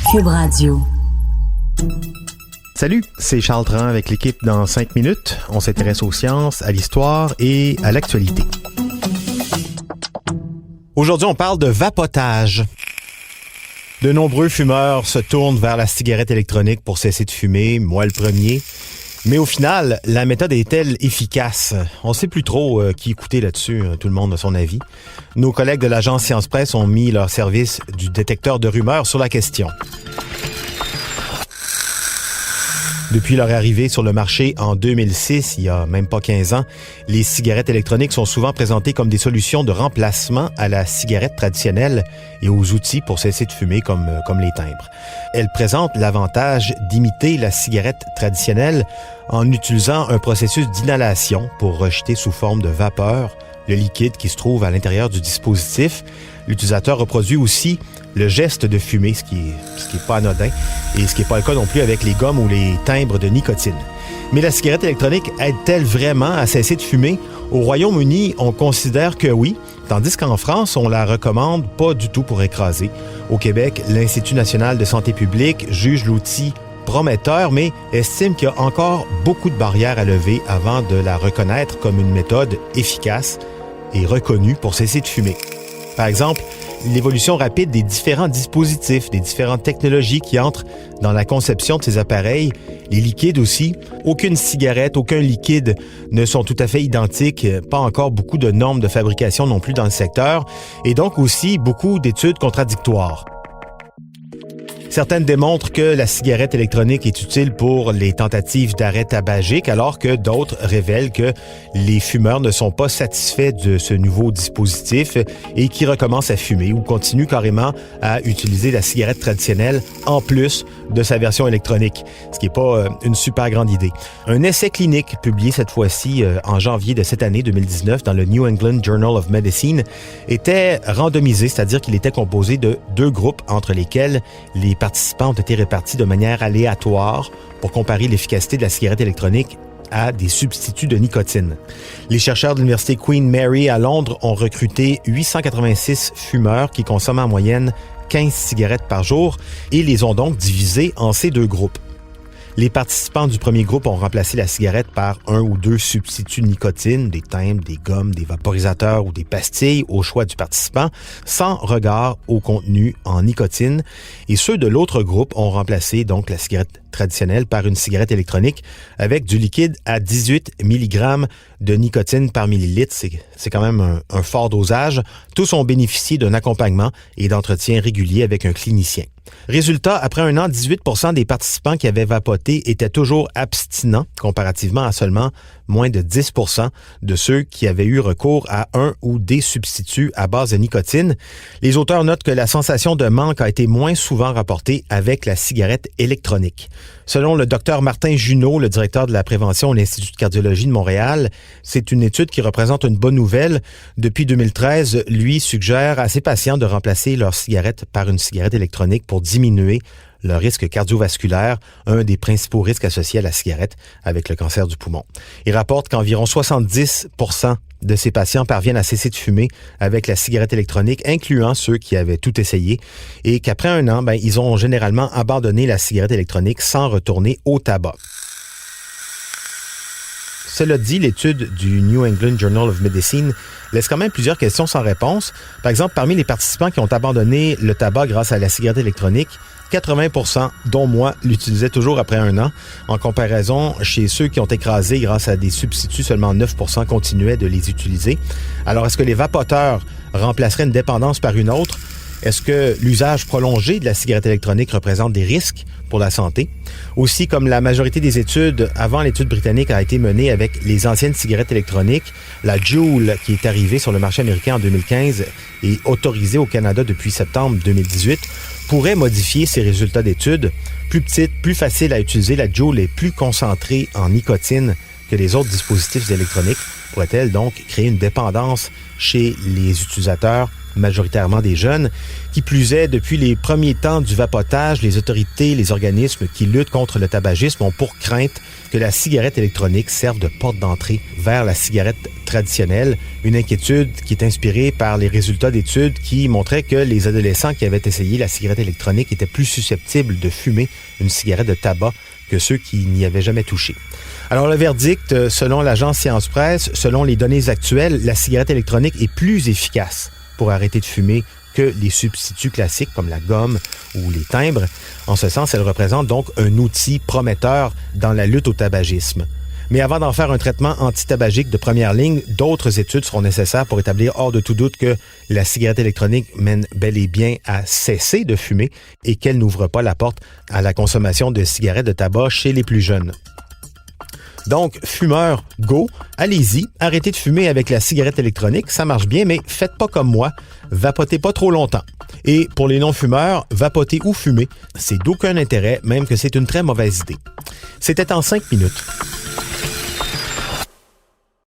Cube Radio. Salut, c'est Charles Tran avec l'équipe dans 5 minutes. On s'intéresse aux sciences, à l'histoire et à l'actualité. Aujourd'hui, on parle de vapotage. De nombreux fumeurs se tournent vers la cigarette électronique pour cesser de fumer, moi le premier. Mais au final, la méthode est-elle efficace? On ne sait plus trop qui écouter là-dessus, tout le monde a son avis. Nos collègues de l'agence Science Presse ont mis leur service du détecteur de rumeurs sur la question. Depuis leur arrivée sur le marché en 2006, il y a même pas 15 ans, les cigarettes électroniques sont souvent présentées comme des solutions de remplacement à la cigarette traditionnelle et aux outils pour cesser de fumer comme les timbres. Elles présentent l'avantage d'imiter la cigarette traditionnelle en utilisant un processus d'inhalation pour rejeter sous forme de vapeur le liquide qui se trouve à l'intérieur du dispositif. L'utilisateur reproduit aussi le geste de fumer, ce qui est pas anodin, et ce qui n'est pas le cas non plus avec les gommes ou les timbres de nicotine. Mais la cigarette électronique aide-t-elle vraiment à cesser de fumer? Au Royaume-Uni, on considère que oui, tandis qu'en France, on la recommande pas du tout pour écraser. Au Québec, l'Institut national de santé publique juge l'outil prometteur, mais estime qu'il y a encore beaucoup de barrières à lever avant de la reconnaître comme une méthode efficace et reconnue pour cesser de fumer. Par exemple, l'évolution rapide des différents dispositifs, des différentes technologies qui entrent dans la conception de ces appareils, les liquides aussi. Aucune cigarette, aucun liquide ne sont tout à fait identiques, pas encore beaucoup de normes de fabrication non plus dans le secteur, et donc aussi beaucoup d'études contradictoires. Certaines démontrent que la cigarette électronique est utile pour les tentatives d'arrêt tabagique, alors que d'autres révèlent que les fumeurs ne sont pas satisfaits de ce nouveau dispositif et qui recommencent à fumer ou continuent carrément à utiliser la cigarette traditionnelle en plus de sa version électronique, ce qui n'est pas une super grande idée. Un essai clinique publié cette fois-ci en janvier de cette année 2019 dans le New England Journal of Medicine était randomisé, c'est-à-dire qu'il était composé de 2 groupes entre lesquels les participants ont été répartis de manière aléatoire pour comparer l'efficacité de la cigarette électronique à des substituts de nicotine. Les chercheurs de l'Université Queen Mary à Londres ont recruté 886 fumeurs qui consomment en moyenne 15 cigarettes par jour et les ont donc divisés en ces 2 groupes. Les participants du premier groupe ont remplacé la cigarette par 1 ou 2 substituts de nicotine, des timbres, des gommes, des vaporisateurs ou des pastilles au choix du participant, sans regard au contenu en nicotine. Et ceux de l'autre groupe ont remplacé donc la cigarette traditionnelle par une cigarette électronique avec du liquide à 18 mg de nicotine par millilitre. C'est quand même un fort dosage. Tous ont bénéficié d'un accompagnement et d'entretien régulier avec un clinicien. Résultat, après 1 an, 18% des participants qui avaient vapoté étaient toujours abstinents, comparativement à seulement moins de 10% de ceux qui avaient eu recours à un ou des substituts à base de nicotine. Les auteurs notent que la sensation de manque a été moins souvent rapportée avec la cigarette électronique. Selon le Dr Martin Junot, le directeur de la prévention à l'Institut de cardiologie de Montréal, c'est une étude qui représente une bonne nouvelle. Depuis 2013, lui suggère à ses patients de remplacer leur cigarette par une cigarette électronique pour diminuer le risque cardiovasculaire, un des principaux risques associés à la cigarette avec le cancer du poumon. Il rapporte qu'environ 70% de ces patients parviennent à cesser de fumer avec la cigarette électronique, incluant ceux qui avaient tout essayé, et qu'après 1 an, ils ont généralement abandonné la cigarette électronique sans retourner au tabac. Cela dit, l'étude du New England Journal of Medicine laisse quand même plusieurs questions sans réponse. Par exemple, parmi les participants qui ont abandonné le tabac grâce à la cigarette électronique, 80%, dont moi, l'utilisaient toujours après 1 an. En comparaison, chez ceux qui ont écrasé grâce à des substituts, seulement 9% continuaient de les utiliser. Alors, est-ce que les vapoteurs remplaceraient une dépendance par une autre? Est-ce que l'usage prolongé de la cigarette électronique représente des risques pour la santé? Aussi, comme la majorité des études avant l'étude britannique a été menée avec les anciennes cigarettes électroniques, la Juul, qui est arrivée sur le marché américain en 2015 et autorisée au Canada depuis septembre 2018, pourrait modifier ses résultats d'études. Plus petite, plus facile à utiliser, la Juul est plus concentrée en nicotine que les autres dispositifs électroniques. Pourrait-elle donc créer une dépendance chez les utilisateurs majoritairement des jeunes. Qui plus est, depuis les premiers temps du vapotage, les autorités, les organismes qui luttent contre le tabagisme ont pour crainte que la cigarette électronique serve de porte d'entrée vers la cigarette traditionnelle. Une inquiétude qui est inspirée par les résultats d'études qui montraient que les adolescents qui avaient essayé la cigarette électronique étaient plus susceptibles de fumer une cigarette de tabac que ceux qui n'y avaient jamais touché. Alors le verdict, selon l'agence Science Presse, selon les données actuelles, la cigarette électronique est plus efficace pour arrêter de fumer que les substituts classiques comme la gomme ou les timbres. En ce sens, elle représente donc un outil prometteur dans la lutte au tabagisme. Mais avant d'en faire un traitement antitabagique de première ligne, d'autres études seront nécessaires pour établir hors de tout doute que la cigarette électronique mène bel et bien à cesser de fumer et qu'elle n'ouvre pas la porte à la consommation de cigarettes de tabac chez les plus jeunes. Donc, fumeurs, go, allez-y, arrêtez de fumer avec la cigarette électronique, ça marche bien, mais faites pas comme moi, vapotez pas trop longtemps. Et pour les non-fumeurs, vapoter ou fumer, c'est d'aucun intérêt, même que c'est une très mauvaise idée. C'était en 5 minutes.